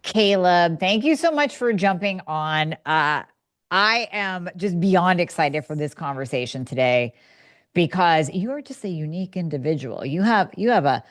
Caleb, thank you so much for jumping on. I am just beyond excited for this conversation today because you are just a unique individual. You have a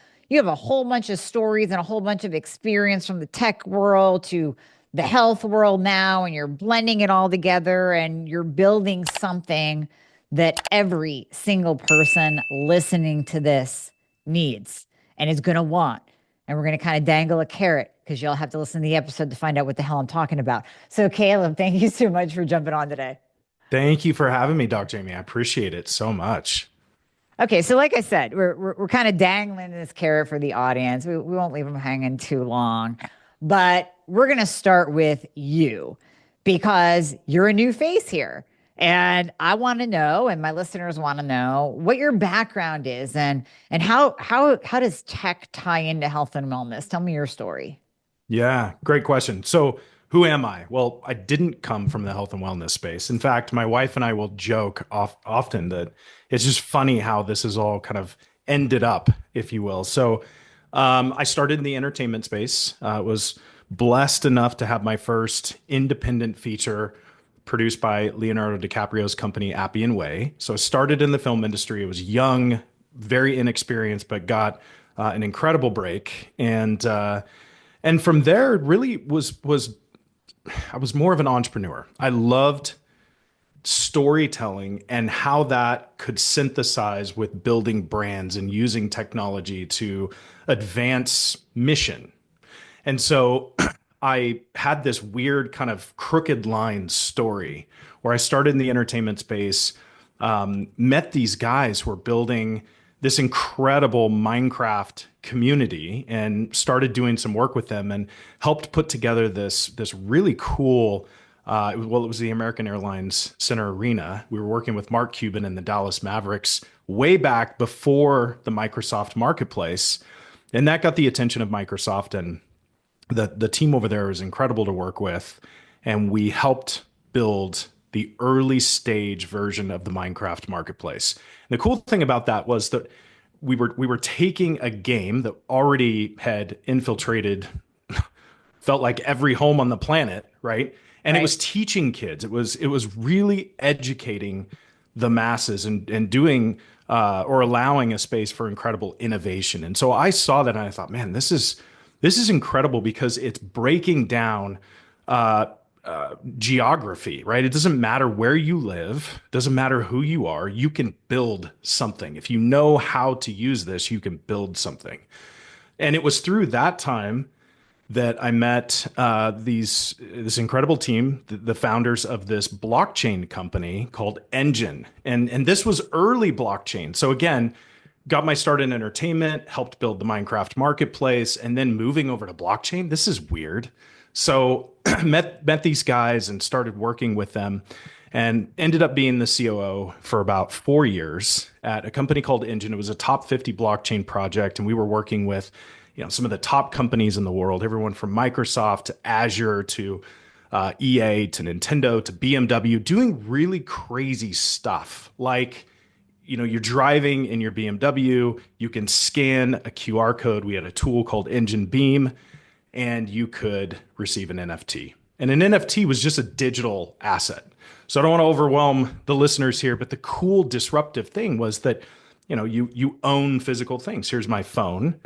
whole bunch of stories and a whole bunch of experience from the tech world to the health world now, and you're blending it all together and you're building something that every single person listening to this needs and is going to want. And we're going to kind of dangle a carrot because you'll have to listen to the episode to find out what the hell I'm talking about. So, Caleb, thank you so much for jumping on today. Thank you for having me, Dr. Amie. I appreciate it so much. Okay, so like I said, we're kind of dangling this carrot for the audience. We won't leave them hanging too long, but we're gonna start with you because you're a new face here, and I want to know, and my listeners want to know what your background is, and how does tech tie into health and wellness? Tell me your story. Yeah, great question. So, who am I? Well, I didn't come from the health and wellness space. In fact, my wife and I will joke often that it's just funny how this has all kind of ended up, if you will. I started in the entertainment space. Was blessed enough to have my first independent feature produced by Leonardo DiCaprio's company, Appie and Way. So I started in the film industry. I was young, very inexperienced, but got an incredible break. And from there, it really was I was more of an entrepreneur. I loved storytelling and how that could synthesize with building brands and using technology to advance mission. And so I had this weird kind of crooked line story where I started in the entertainment space, met these guys who were building this incredible Minecraft community and started doing some work with them and helped put together this really cool. It was the American Airlines Center Arena. We were working with Mark Cuban and the Dallas Mavericks way back before the Microsoft Marketplace, and that got the attention of Microsoft, and the team over there was incredible to work with, and we helped build the early stage version of the Minecraft Marketplace. And the cool thing about that was that we were taking a game that already had infiltrated felt like every home on the planet, right? And it Right. was teaching kids. It was really educating the masses and doing or allowing a space for incredible innovation. And so I saw that and I thought, man, this is incredible because it's breaking down uh, geography, right? It doesn't matter where you live, doesn't matter who you are, you can build something. If you know how to use this, you can build something. And it was through that time that I met this incredible team, the founders of this blockchain company called Engine, and this was early blockchain. So again, got my start in entertainment, helped build the Minecraft marketplace, and then moving over to blockchain. This is weird. So met these guys and started working with them, and ended up being the COO for about 4 years at a company called Engine. It was a top 50 blockchain project, and we were working with some of the top companies in the world, everyone from Microsoft to Azure to EA to Nintendo to BMW, doing really crazy stuff. Like, you're driving in your BMW, you can scan a QR code. We had a tool called Engine Beam, and you could receive an NFT. And an NFT was just a digital asset. So I don't want to overwhelm the listeners here, but the cool disruptive thing was that, you own physical things. Here's my phone.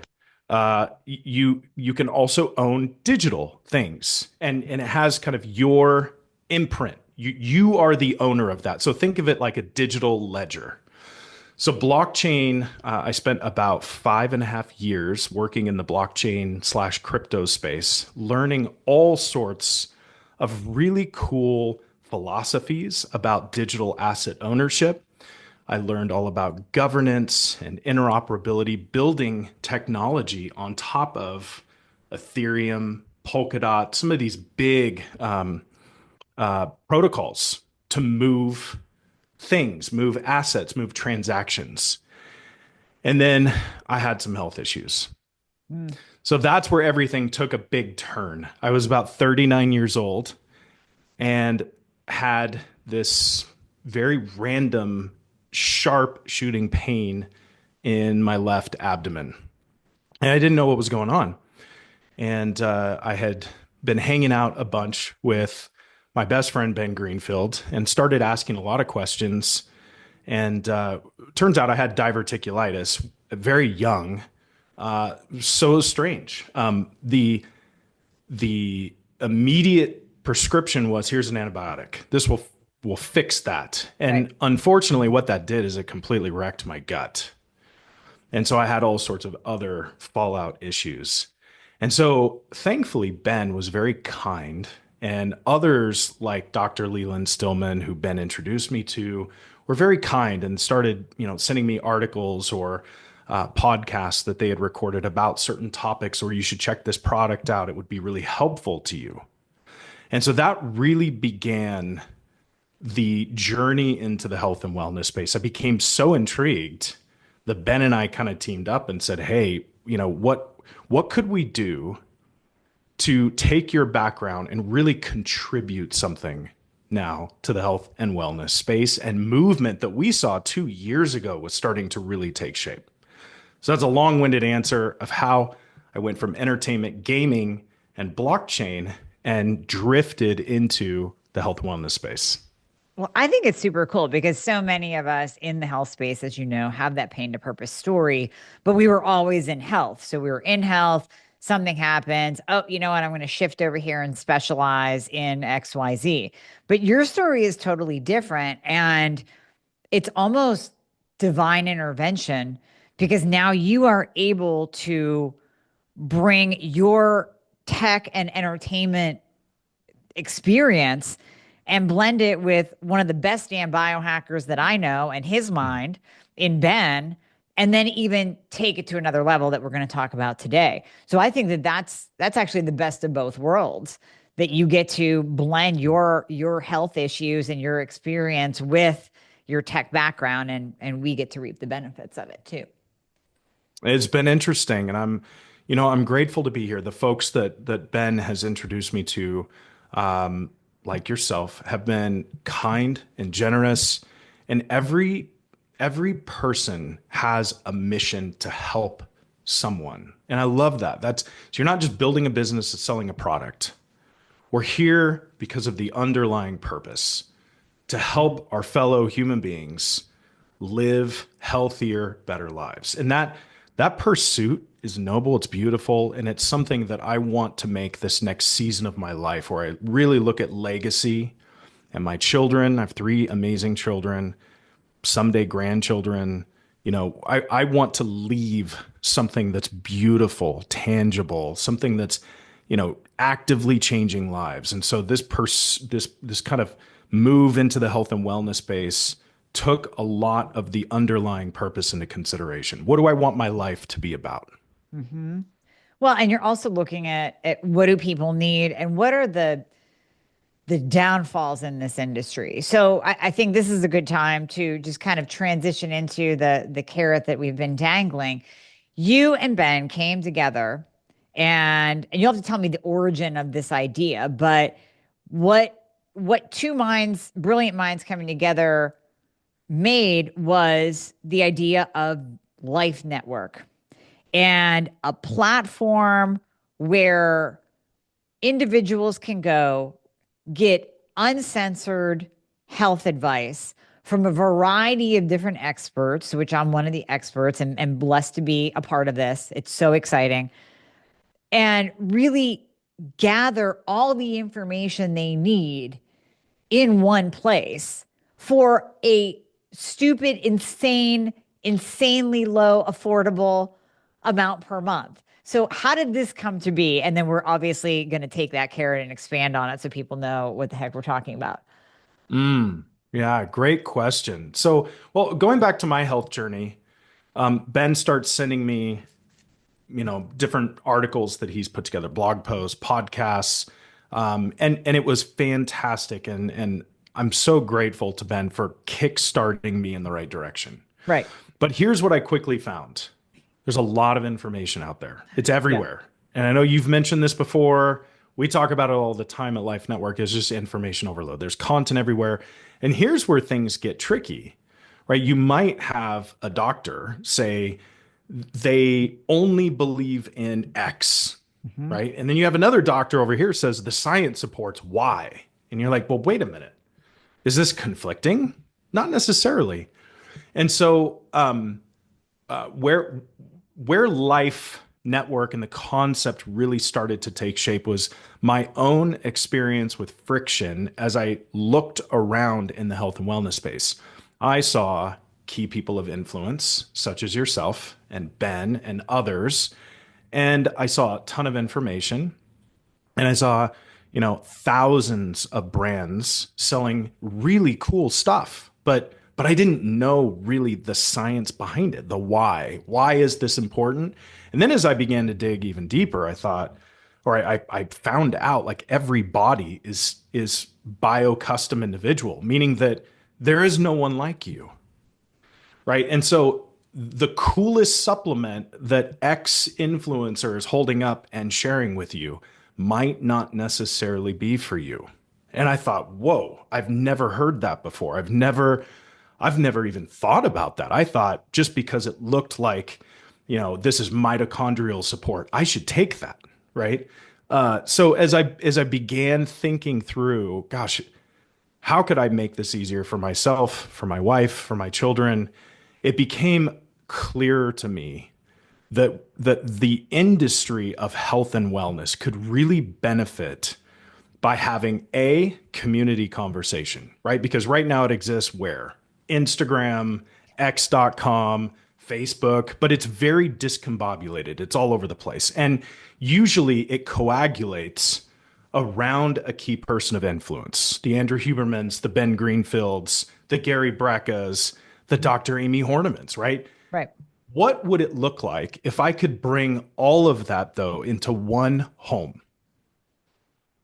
You can also own digital things, and it has kind of your imprint. You are the owner of that. So think of it like a digital ledger. So blockchain, I spent about 5.5 years working in the blockchain slash crypto space, learning all sorts of really cool philosophies about digital asset ownership. I learned all about governance and interoperability, building technology on top of Ethereum, Polkadot, some of these big protocols to move things, move assets, move transactions. And then I had some health issues. Mm. So that's where everything took a big turn. I was about 39 years old and had this very random, sharp shooting pain in my left abdomen. And I didn't know what was going on. And I had been hanging out a bunch with my best friend Ben Greenfield and started asking a lot of questions. And turns out I had diverticulitis very young. So strange. The immediate prescription was, here's an antibiotic. This will fix that. Right. And unfortunately, what that did is it completely wrecked my gut. And so I had all sorts of other fallout issues. And so thankfully, Ben was very kind. And others like Dr. Leland Stillman, who Ben introduced me to, were very kind and started, sending me articles or podcasts that they had recorded about certain topics, or you should check this product out. It would be really helpful to you. And so that really began the journey into the health and wellness space. I became so intrigued that Ben and I kind of teamed up and said, "Hey, what could we do to take your background and really contribute something now to the health and wellness space?" And movement that we saw 2 years ago was starting to really take shape. So that's a long-winded answer of how I went from entertainment, gaming, and blockchain and drifted into the health and wellness space. Well, I think it's super cool because so many of us in the health space, as you know, have that pain to purpose story, but we were always in health. So we were in health, something happens. Oh, you know what? I'm going to shift over here and specialize in XYZ. But your story is totally different. And it's almost divine intervention because now you are able to bring your tech and entertainment experience and blend it with one of the best damn biohackers that I know and his mind in Ben, and then even take it to another level that we're going to talk about today. So I think that that's actually the best of both worlds, that you get to blend your health issues and your experience with your tech background, and we get to reap the benefits of it too. It's been interesting, and I'm grateful to be here. The folks that Ben has introduced me to, like yourself, have been kind and generous, and every person has a mission to help someone, and I love that. So you're not just building a business and selling a product. We're here because of the underlying purpose to help our fellow human beings live healthier, better lives, and that pursuit is noble, it's beautiful, and it's something that I want to make this next season of my life where I really look at legacy and my children. I have three amazing children, someday grandchildren. I want to leave something that's beautiful, tangible, something that's, actively changing lives. And so this kind of move into the health and wellness space took a lot of the underlying purpose into consideration. What do I want my life to be about? Mm-hmm. Well, and you're also looking at what do people need and what are the downfalls in this industry. So I think this is a good time to just kind of transition into the carrot that we've been dangling. You and Ben came together, and you'll have to tell me the origin of this idea, but what two minds, brilliant minds coming together made was the idea of Life Network and a platform where individuals can go get uncensored health advice from a variety of different experts, which I'm one of the experts and blessed to be a part of this. It's so exciting. And really gather all the information they need in one place for a stupid, insanely low, affordable amount per month. So how did this come to be? And then we're obviously going to take that carrot and expand on it so people know what the heck we're talking about. Yeah, great question. So, well, going back to my health journey, Ben starts sending me, different articles that he's put together, blog posts, podcasts, and it was fantastic. And I'm so grateful to Ben for kickstarting me in the right direction. Right. But here's what I quickly found. There's a lot of information out there. It's everywhere. Yeah. And I know you've mentioned this before. We talk about it all the time at Life Network. It's just information overload. There's content everywhere. And here's where things get tricky, right? You might have a doctor say they only believe in X, Mhm. right? And then you have another doctor over here says the science supports Y. And you're like, well, wait a minute. Is this conflicting? Not necessarily. And so where life network and the concept really started to take shape was my own experience with friction as I looked around in the health and wellness space. I saw key people of influence, such as yourself and Ben and others, and I saw a ton of information, and I saw, thousands of brands selling really cool stuff, but I didn't know really the science behind it, the why. Why is this important? And then as I began to dig even deeper, I thought, or I found out like every body is bio custom individual, meaning that there is no one like you, right? And so the coolest supplement that X influencer is holding up and sharing with you might not necessarily be for you. And I thought, whoa, I've never heard that before. I've never even thought about that. I thought just because it looked like, this is mitochondrial support, I should take that, right? So as I began thinking through, gosh, how could I make this easier for myself, for my wife, for my children? It became clearer to me that the industry of health and wellness could really benefit by having a community conversation, right? Because right now it exists where? Instagram, X.com, Facebook, but it's very discombobulated. It's all over the place. And usually it coagulates around a key person of influence. The Andrew Hubermans, the Ben Greenfields, the Gary Breccas, the Dr. Amie Hornamans, right? Right. What would it look like if I could bring all of that though into one home?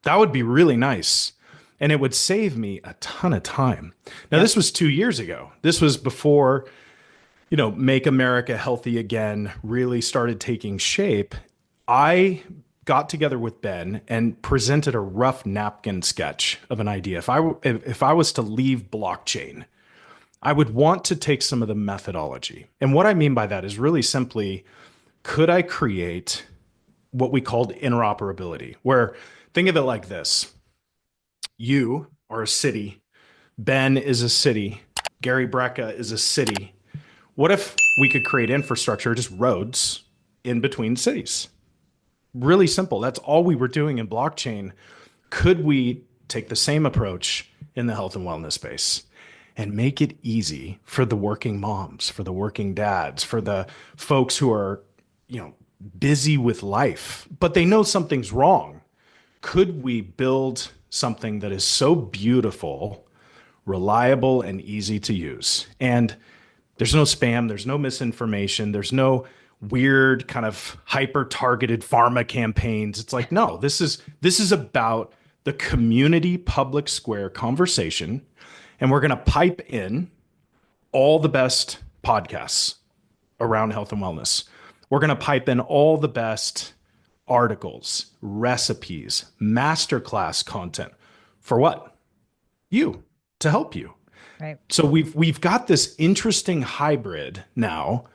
That would be really nice. And it would save me a ton of time. Now, Yep. this was 2 years ago. This was before, Make America Healthy Again really started taking shape. I got together with Ben and presented a rough napkin sketch of an idea. If I was to leave blockchain, I would want to take some of the methodology. And what I mean by that is really simply, could I create what we called interoperability, where think of it like this. You are a city, Ben is a city, Gary Brecka is a city. What if we could create infrastructure, just roads in between cities? Really simple. That's all we were doing in blockchain. Could we take the same approach in the health and wellness space and make it easy for the working moms, for the working dads, for the folks who are, busy with life, but they know something's wrong? Could we build something that is so beautiful, reliable, and easy to use? And there's no spam, there's no misinformation, there's no weird kind of hyper targeted pharma campaigns. It's like, no, this is about the community public square conversation, and we're going to pipe in all the best podcasts around health and wellness. We're going to pipe in all the best articles, recipes, masterclass content. For what? You, to help you. Right. So we've got this interesting hybrid now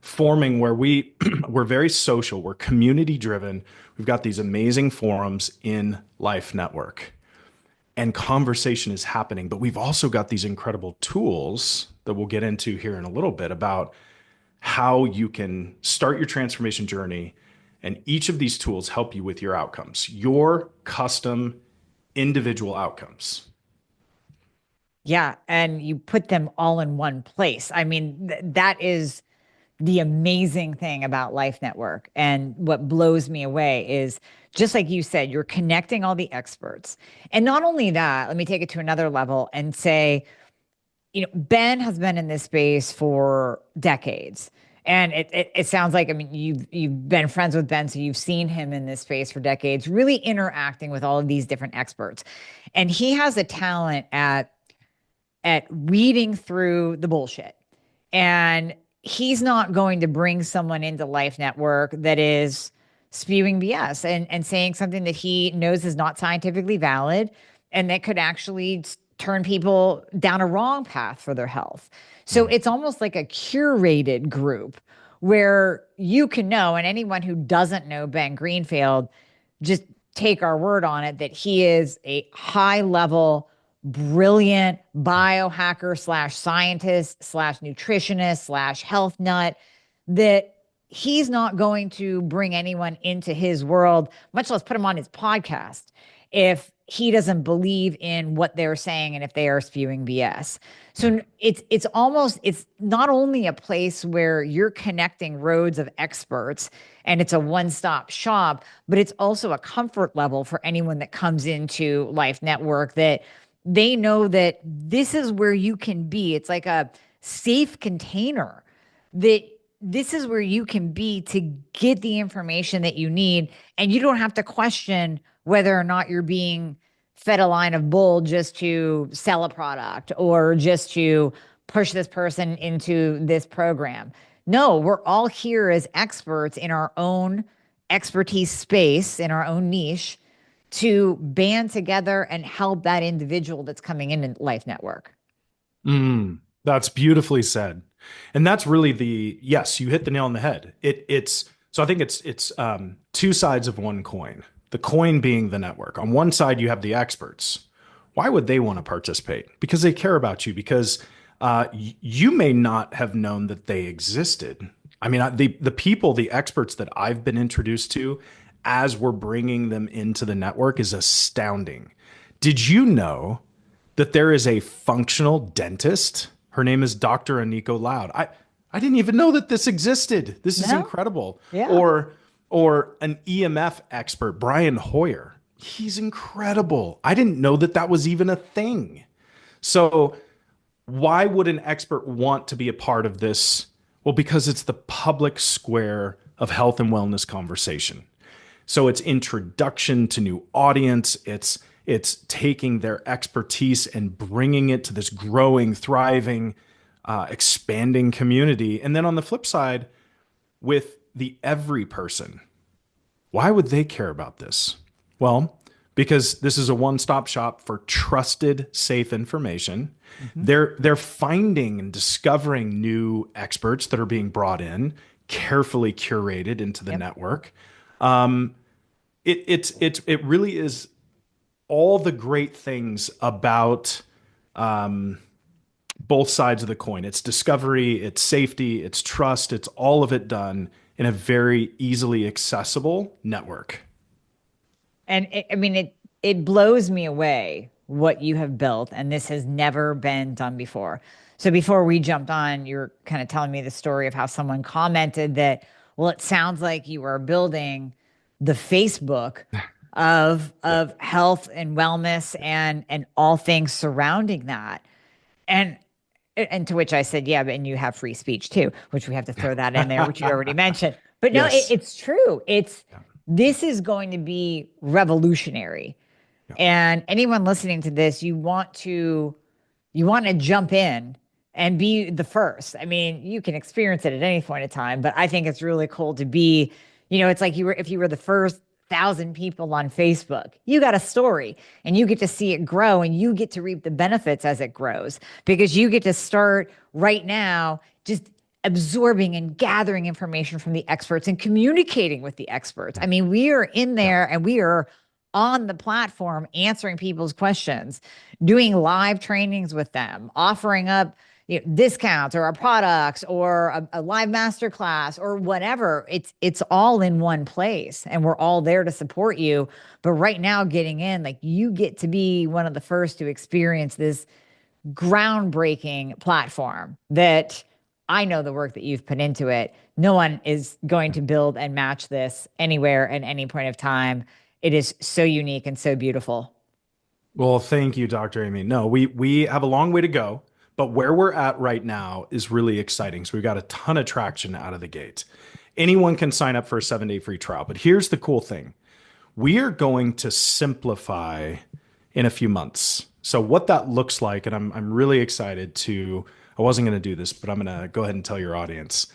forming where we're very social, we're community driven. We've got these amazing forums in Life Network, and conversation is happening, but we've also got these incredible tools that we'll get into here in a little bit about how you can start your transformation journey. And each of these tools help you with your outcomes, your custom individual outcomes. Yeah. And you put them all in one place. I mean, that is the amazing thing about Life Network. And what blows me away is just like you said, you're connecting all the experts. And not only that, let me take it to another level and say, Ben has been in this space for decades. And it sounds like, I mean, you've been friends with Ben, so you've seen him in this space for decades, really interacting with all of these different experts. And he has a talent at reading through the bullshit. And he's not going to bring someone into Life Network that is spewing BS and saying something that he knows is not scientifically valid and that could actually turn people down a wrong path for their health. So it's almost like a curated group where you can know, and anyone who doesn't know Ben Greenfield, just take our word on it that he is a high level, brilliant biohacker slash scientist slash nutritionist slash health nut, that he's not going to bring anyone into his world, much less put him on his podcast, if he doesn't believe in what they're saying and if they are spewing BS. So it's not only a place where you're connecting roads of experts and it's a one-stop shop, but it's also a comfort level for anyone that comes into Life Network, that they know that this is where you can be. It's like a safe container, that this is where you can be to get the information that you need. And you don't have to question whether or not you're being fed a line of bull just to sell a product or just to push this person into this program. No, we're all here as experts in our own expertise space, in our own niche, to band together and help that individual that's coming in Life Network. That's beautifully said. And that's really yes, you hit the nail on the head. So I think it's two sides of one coin. The coin being the network. On one side, you have the experts. Why would they want to participate? Because they care about you, because you may not have known that they existed. I mean, the people, the experts that I've been introduced to as we're bringing them into the network is astounding. Did you know that there is a functional dentist? Her name is Dr. Aniko Loud. I didn't even know that this existed. This is incredible. Yeah. Or an EMF expert, Brian Hoyer. He's incredible. I didn't know that that was even a thing. So why would an expert want to be a part of this? Well, because it's the public square of health and wellness conversation. So it's introduction to new audience. It's taking their expertise and bringing it to this growing, thriving, expanding community. And then on the flip side, with the every person, why would they care about this? Well, because this is a one-stop shop for trusted, safe information. They're finding and discovering new experts that are being brought in, carefully curated into the network. It really is all the great things about both sides of the coin. It's discovery, it's safety, it's trust, it's all of it done in a very easily accessible network. And it blows me away what you have built, and this has never been done before. So before we jumped on, you're kind of telling me the story of how someone commented that, well, it sounds like you are building the Facebook of health and wellness and all things surrounding that. And to which I said, yeah, and you have free speech too, which we have to throw that in there, which you already mentioned. But no, Yes. it's true. This is going to be revolutionary. Yeah. And anyone listening to this, you want to jump in and be the first. I mean, you can experience it at any point in time, but I think it's really cool to be, it's like if you were the first 1,000 people on Facebook, you got a story and you get to see it grow and you get to reap the benefits as it grows, because you get to start right now just absorbing and gathering information from the experts and communicating with the experts. I mean, we are in there and we are on the platform answering people's questions, doing live trainings with them, offering up discounts or our products or a live masterclass or whatever. It's all in one place and we're all there to support you. But right now, getting in, like, you get to be one of the first to experience this groundbreaking platform that I know the work that you've put into it. No one is going to build and match this anywhere at any point of time. It is so unique and so beautiful. Well, thank you, Dr. Amie. No, we have a long way to go, but where we're at right now is really exciting. So we've got a ton of traction out of the gate. Anyone can sign up for a 7-day free trial. But here's the cool thing. We are going to simplify in a few months. So what that looks like, and I'm really excited to, I wasn't going to do this, but I'm going to go ahead and tell your audience.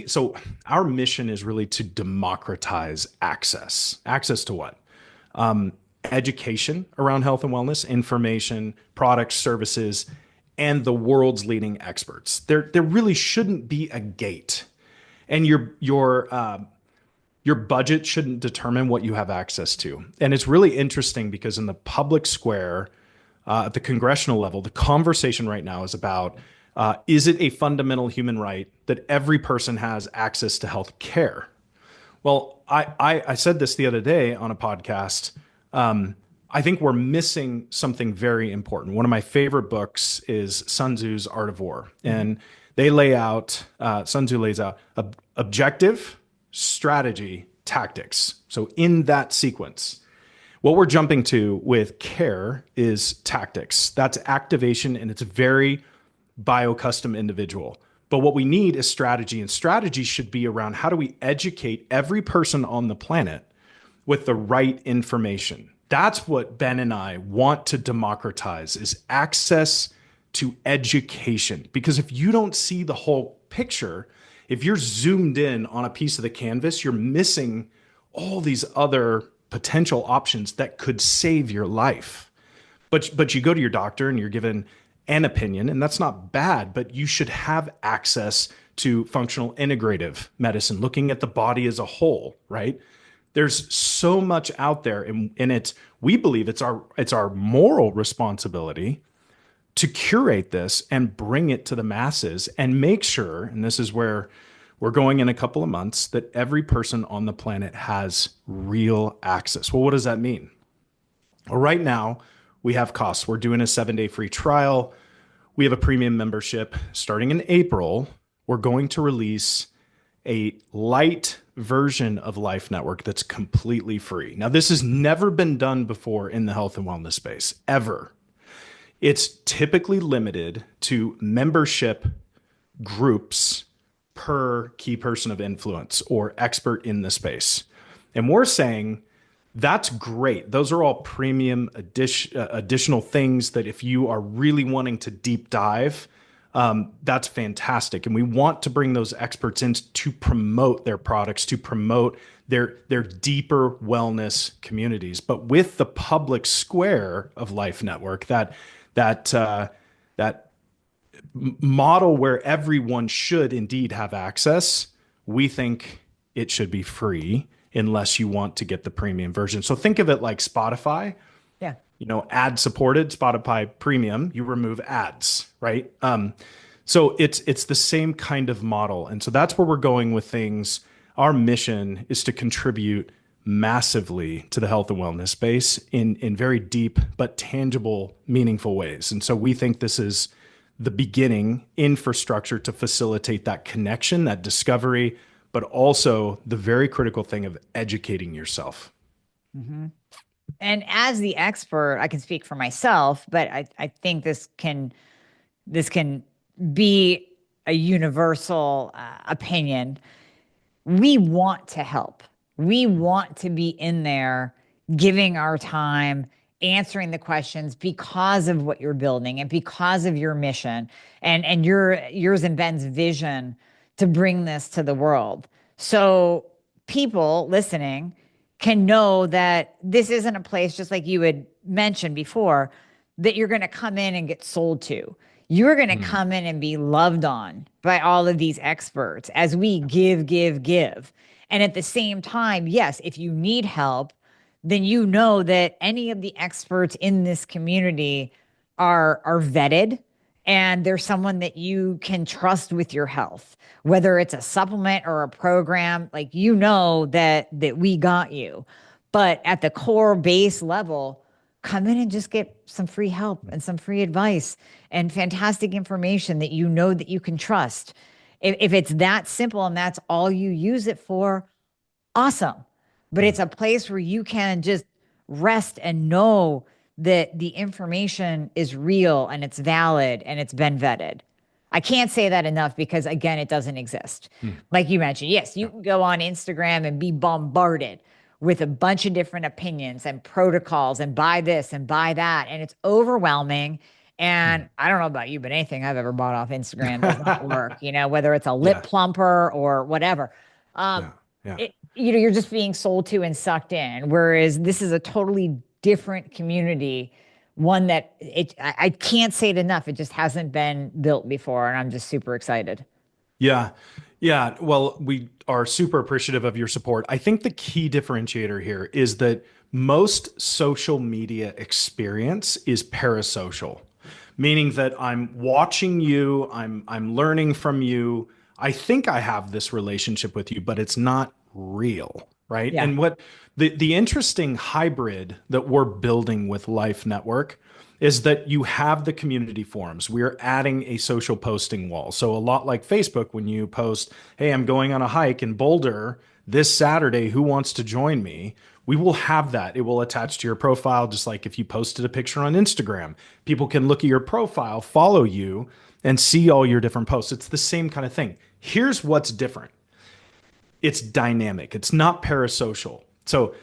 So our mission is really to democratize access. Access to what? Education around health and wellness, information, products, services, and the world's leading experts. There really shouldn't be a gate, and your budget shouldn't determine what you have access to. And it's really interesting because in the public square, at the congressional level, the conversation right now is about is it a fundamental human right that every person has access to health care? Well, I said this the other day on a podcast. I think we're missing something very important. One of my favorite books is Sun Tzu's Art of War. And Sun Tzu lays out objective, strategy, tactics. So in that sequence, what we're jumping to with care is tactics. That's activation, and it's very bio-custom individual. But what we need is strategy, and strategy should be around how do we educate every person on the planet with the right information. That's what Ben and I want to democratize, is access to education. Because if you don't see the whole picture, if you're zoomed in on a piece of the canvas, you're missing all these other potential options that could save your life. But you go to your doctor and you're given an opinion, and that's not bad, but you should have access to functional integrative medicine, looking at the body as a whole, right? There's so much out there, and we believe it's our moral responsibility to curate this and bring it to the masses and make sure, and this is where we're going in a couple of months, that every person on the planet has real access. Well, what does that mean? Well, right now we have costs. We're doing a 7-day free trial. We have a premium membership starting in April. We're going to release a light version of Life Network that's completely free. Now, this has never been done before in the health and wellness space, ever. It's typically limited to membership groups per key person of influence or expert in the space. And we're saying that's great. Those are all premium additional things that if you are really wanting to deep dive, that's fantastic. And we want to bring those experts in to promote their products, to promote their deeper wellness communities. But with the public square of Life Network, that model where everyone should indeed have access, we think it should be free unless you want to get the premium version. So think of it like Spotify. Yeah. Ad supported, Spotify premium, you remove ads, right? So it's the same kind of model. And so that's where we're going with things. Our mission is to contribute massively to the health and wellness space in very deep but tangible, meaningful ways. And so we think this is the beginning infrastructure to facilitate that connection, that discovery, but also the very critical thing of educating yourself. Mm-hmm. And as the expert, I can speak for myself, but I think this can be a universal opinion. We want to help. We want to be in there giving our time, answering the questions because of what you're building and because of your mission and yours and Ben's vision to bring this to the world. So people listening can know that this isn't a place, just like you had mentioned before, that you're going to come in and get sold to. You're going to come in and be loved on by all of these experts as we give. And at the same time, yes, if you need help, then you know that any of the experts in this community are vetted, and there's someone that you can trust with your health, whether it's a supplement or a program, like that we got you. But at the core base level, come in and just get some free help and some free advice and fantastic information that you can trust. If it's that simple and that's all you use it for, awesome. But it's a place where you can just rest and know that the information is real and it's valid and it's been vetted. I can't say that enough because, again, it doesn't exist. Like you mentioned, yes, you can go on Instagram and be bombarded with a bunch of different opinions and protocols and buy this and buy that. And it's overwhelming. And I don't know about you, but anything I've ever bought off Instagram does not work, whether it's a lip plumper or whatever. You're just being sold to and sucked in. Whereas this is a totally different community one that I can't say it enough. It just hasn't been built before, and I'm just super excited. Yeah. Yeah. Well, we are super appreciative of your support. I think the key differentiator here is that most social media experience is parasocial, meaning that I'm watching you, I'm learning from you. I think I have this relationship with you, but it's not real, right? Yeah. And what the interesting hybrid that we're building with Life Network is that you have the community forums. We're adding a social posting wall. So a lot like Facebook, when you post, hey, I'm going on a hike in Boulder this Saturday, who wants to join me? We will have that. It will attach to your profile, just like if you posted a picture on Instagram. People can look at your profile, follow you, and see all your different posts. It's the same kind of thing. Here's what's different. It's dynamic. It's not parasocial. So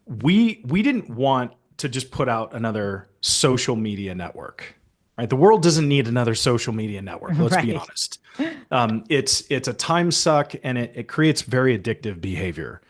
we didn't want to just put out another social media network, right? The world doesn't need another social media network. Let's be Right. honest. It's a time suck and it creates very addictive behavior.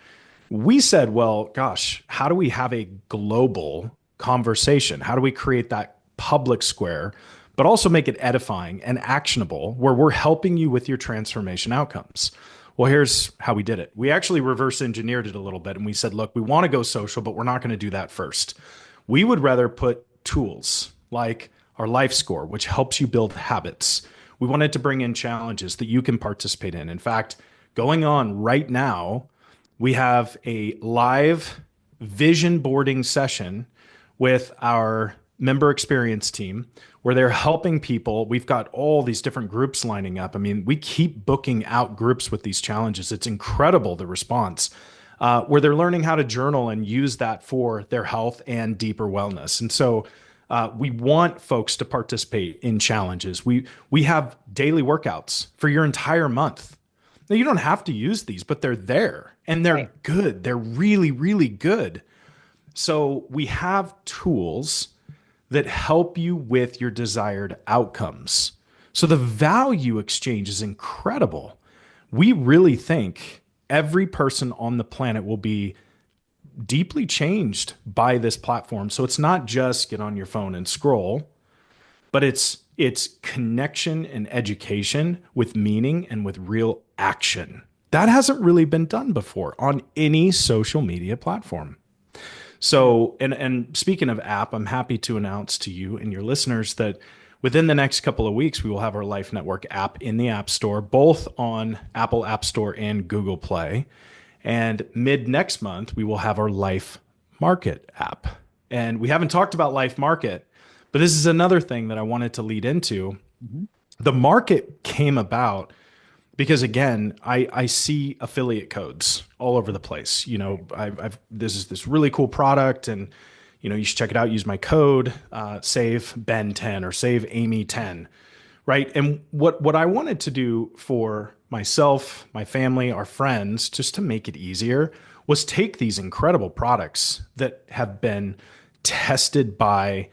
We said, well, gosh, how do we have a global conversation? How do we create that public square, but also make it edifying and actionable where we're helping you with your transformation outcomes? Well, here's how we did it. We actually reverse engineered it a little bit and we said, look, we want to go social, but we're not going to do that first. We would rather put tools like our life score, which helps you build habits. We wanted to bring in challenges that you can participate in. In fact, going on right now, we have a live vision boarding session with our member experience team where they're helping people. We've got all these different groups lining up. I mean, we keep booking out groups with these challenges. It's incredible, the response, where they're learning how to journal and use that for their health and deeper wellness. And so we want folks to participate in challenges. We have daily workouts for your entire month. Now, you don't have to use these, but they're there and they're Right. good. They're really, really good. So we have tools that help you with your desired outcomes. So the value exchange is incredible. We really think every person on the planet will be deeply changed by this platform. So it's not just get on your phone and scroll, but it's connection and education with meaning and with real action. That hasn't really been done before on any social media platform. So, and speaking of app, I'm happy to announce to you and your listeners that within the next couple of weeks, we will have our Life Network app in the App Store, both on Apple App Store and Google Play. And mid next month, we will have our Life Market app. And we haven't talked about Life Market, but this is another thing that I wanted to lead into. Mhm. The market came about because again, I see affiliate codes all over the place. You know, I've this is this really cool product, and you know you should check it out. Use my code, save Ben 10 or save Amie 10, right? And what I wanted to do for myself, my family, our friends, just to make it easier, was take these incredible products that have been tested by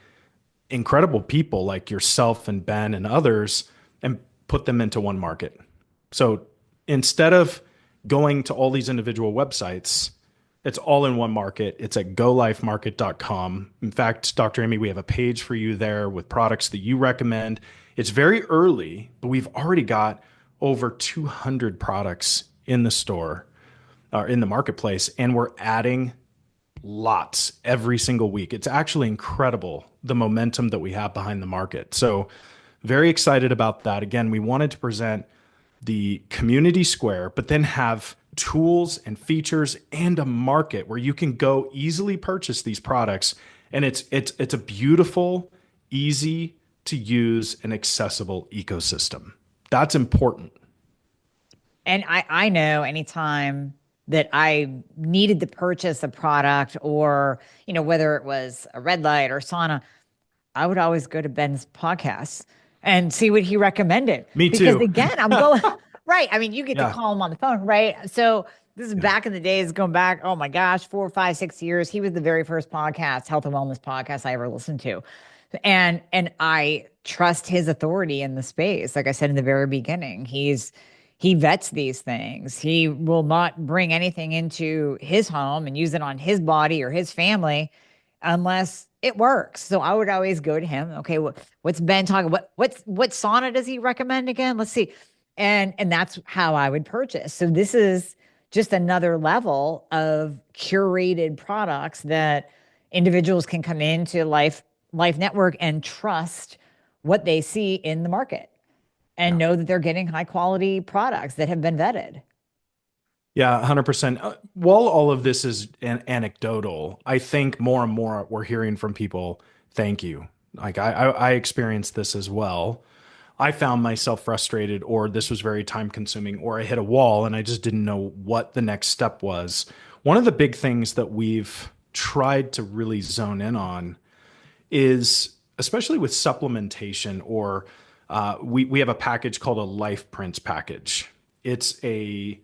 incredible people like yourself and Ben and others, and put them into one market. So instead of going to all these individual websites, it's all in one market. It's at golifemarket.com. In fact, Dr. Amie, we have a page for you there with products that you recommend. It's very early, but we've already got over 200 products in the store or in the marketplace, and we're adding lots every single week. It's actually incredible the momentum that we have behind the market. So, very excited about that. Again, we wanted to present the community square, but then have tools and features and a market where you can go easily purchase these products. And it's a beautiful, easy to use and accessible ecosystem. That's important. And I know anytime that I needed to purchase a product or, whether it was a red light or sauna, I would always go to Ben's podcast and see what he recommended. Me Because too. again, I'm going, right. I mean, you get to Yeah. call him on the phone, right? So this is Yeah. back in the days, going back, oh my gosh, 4, 5, 6 years. He was the very first podcast, health and wellness podcast I ever listened to. And I trust his authority in the space. Like I said in the very beginning, he vets these things. He will not bring anything into his home and use it on his body or his family unless it works. So I would always go to him. Okay, what's Ben talking? What sauna does he recommend again? Let's see. And that's how I would purchase. So this is just another level of curated products that individuals can come into Life Network and trust what they see in the market and Yeah. know that they're getting high quality products that have been vetted. Yeah, 100%. While all of this is anecdotal, I think more and more we're hearing from people, thank you. Like I experienced this as well. I found myself frustrated, or this was very time consuming, or I hit a wall and I just didn't know what the next step was. One of the big things that we've tried to really zone in on is, especially with supplementation, or we have a package called a Life Prints package. It's a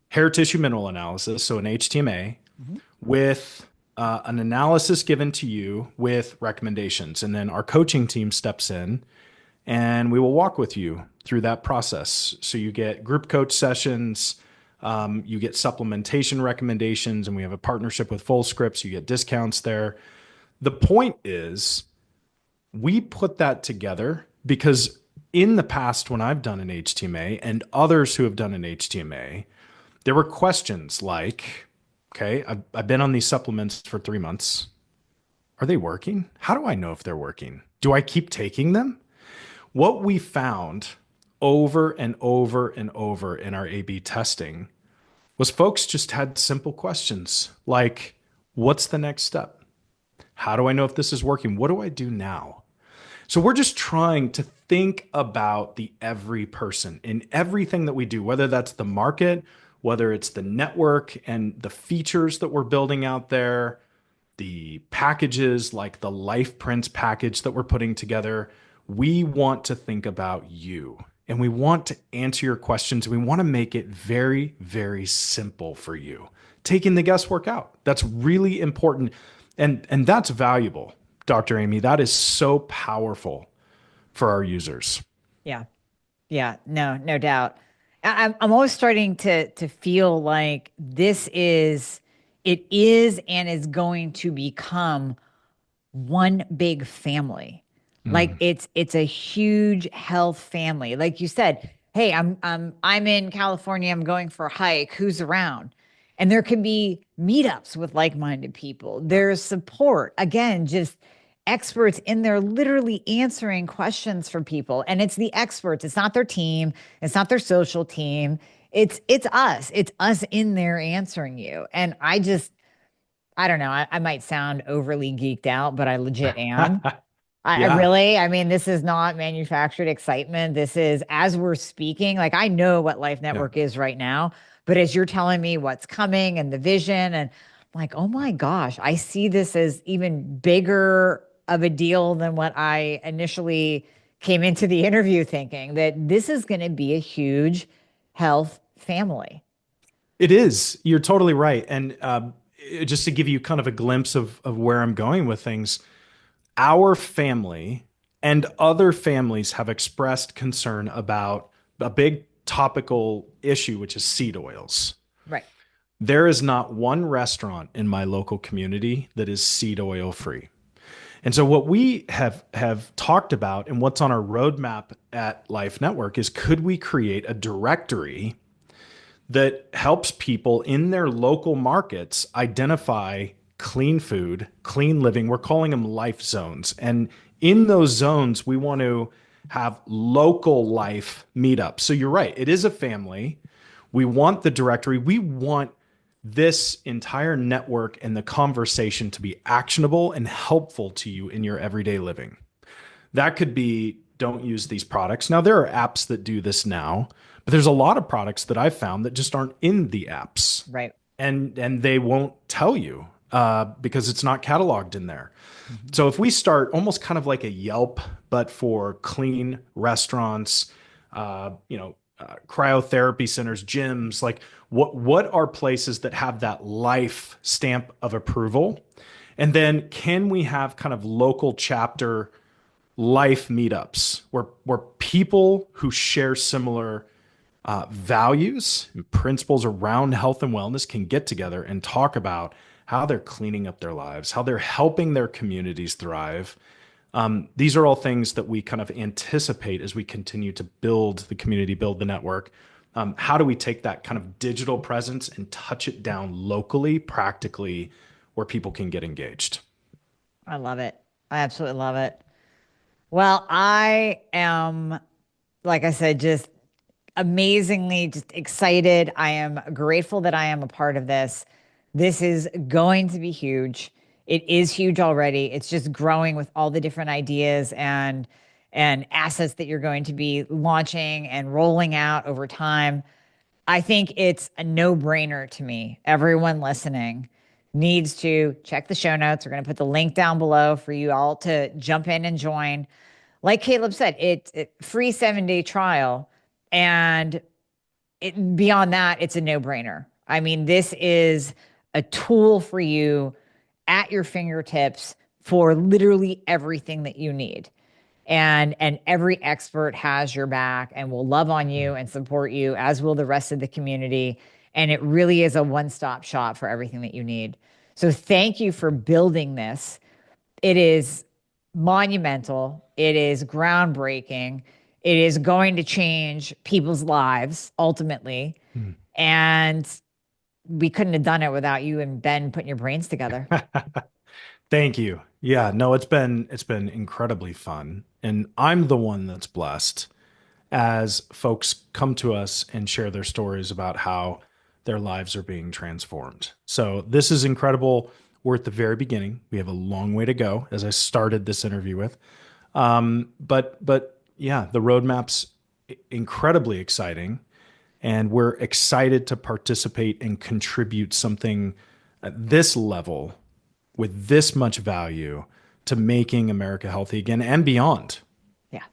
hair tissue mineral analysis, so an HTMA, Mhm. with an analysis given to you with recommendations. And then our coaching team steps in and we will walk with you through that process. So you get group coach sessions, you get supplementation recommendations, and we have a partnership with Full Scripts. You get discounts there. The point is, we put that together because in the past, when I've done an HTMA and others who have done an HTMA, there were questions like, okay, I've been on these supplements for 3 months. Are they working? How do I know if they're working? Do I keep taking them? What we found over and over and over in our A/B testing was folks just had simple questions like, what's the next step? How do I know if this is working? What do I do now? So we're just trying to think about the every person in everything that we do, whether that's the market, whether it's the network and the features that we're building out there, the packages like the Life Prints package that we're putting together. We want to think about you and we want to answer your questions. We want to make it very, very simple for you, taking the guesswork out. That's really important. And that's valuable, Dr. Amie. That is so powerful for our users. Yeah. Yeah, no doubt. I'm always starting to feel like it is and is going to become one big family. Like Mm. it's a huge health family. Like you said, hey, I'm in California, I'm going for a hike. Who's around? And there can be meetups with like-minded people. Yeah. There's support. Again, just experts in there literally answering questions for people. And it's the experts. It's not their team. It's not their social team. It's us. It's us in there answering you. And I don't know. I might sound overly geeked out, but I legit am. I Yeah. really, I mean, this is not manufactured excitement. This is as we're speaking, like I know what Life Yeah. Network is right now, but as you're telling me what's coming and the vision, and I'm like, oh my gosh, I see this as even bigger of a deal than what I initially came into the interview thinking that this is going to be a huge health family. It is. You're totally right. And just to give you kind of a glimpse of where I'm going with things, our family and other families have expressed concern about a big topical issue, which is seed oils. Right. There is not one restaurant in my local community that is seed oil free. And so what we have talked about and what's on our roadmap at Life Network is, could we create a directory that helps people in their local markets identify clean food, clean living. We're calling them life zones. And in those zones, we want to have local life meetups. So you're right, it is a family. We want the directory. We want this entire network and the conversation to be actionable and helpful to you in your everyday living. That could be, don't use these products. Now, there are apps that do this now, but there's a lot of products that I've found that just aren't in the apps, Right. and they won't tell you because it's not cataloged in there. Mhm. So if we start almost kind of like a Yelp, but for clean restaurants, cryotherapy centers, gyms, like what are places that have that life stamp of approval? And then can we have kind of local chapter life meetups where people who share similar values and principles around health and wellness can get together and talk about how they're cleaning up their lives, how they're helping their communities thrive. These are all things that we kind of anticipate as we continue to build the community, build the network. How do we take that kind of digital presence and touch it down locally, practically, where people can get engaged? I love it. I absolutely love it. Well, I am, like I said, just amazingly just excited. I am grateful that I am a part of this. This is going to be huge. It is huge already. It's just growing with all the different ideas and assets that you're going to be launching and rolling out over time. I think it's a no-brainer to me. Everyone listening needs to check the show notes. We're going to put the link down below for you all to jump in and join. Like Caleb said, it free 7-day trial. And beyond that, it's a no-brainer. I mean, this is a tool for you at your fingertips for literally everything that you need. And every expert has your back and will love on you and support you, as will the rest of the community. And it really is a one-stop shop for everything that you need. So thank you for building this. It is monumental. It is groundbreaking. It is going to change people's lives ultimately. Mm. And we couldn't have done it without you and Ben putting your brains together. Thank you. Yeah, no, it's been incredibly fun. And I'm the one that's blessed as folks come to us and share their stories about how their lives are being transformed. So this is incredible. We're at the very beginning. We have a long way to go, as I started this interview with. But yeah, the roadmap's incredibly exciting, and we're excited to participate and contribute something at this level with this much value to making America healthy again and beyond. Yeah.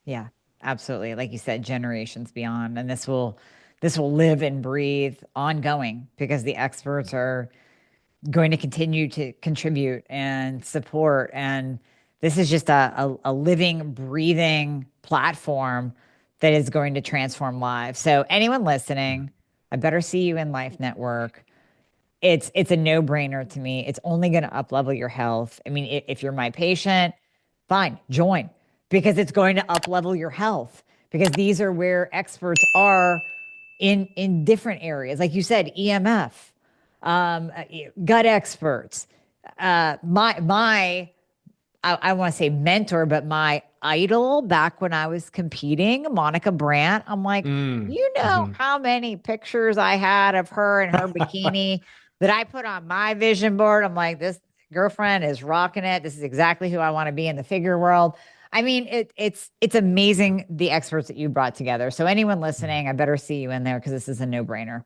Yeah, absolutely. Like you said, generations beyond. And this will live and breathe ongoing because the experts are going to continue to contribute and support. And this is just a living, breathing platform that is going to transform lives. So anyone listening, I better see you in Life Network. It's a no-brainer to me. It's only going to up-level your health. I mean, if you're my patient, fine, join because it's going to up-level your health because these are where experts are in different areas. Like you said, EMF, gut experts. I want to say mentor, but my idol back when I was competing, Monica Brandt. I'm like, Mm, you know mhm. how many pictures I had of her in her bikini that I put on my vision board. I'm like, this girlfriend is rocking it. This is exactly who I want to be in the figure world. I mean, it's amazing the experts that you brought together. So anyone listening, I better see you in there because this is a no-brainer.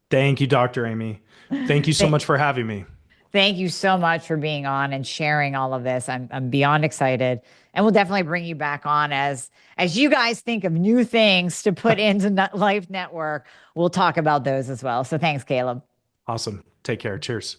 Thank you, Dr. Amy. Thank you so Th- much for having me. Thank you so much for being on and sharing all of this. I'm beyond excited, and we'll definitely bring you back on as you guys think of new things to put into Life Network. We'll talk about those as well. So thanks, Caleb. Awesome. Take care. Cheers.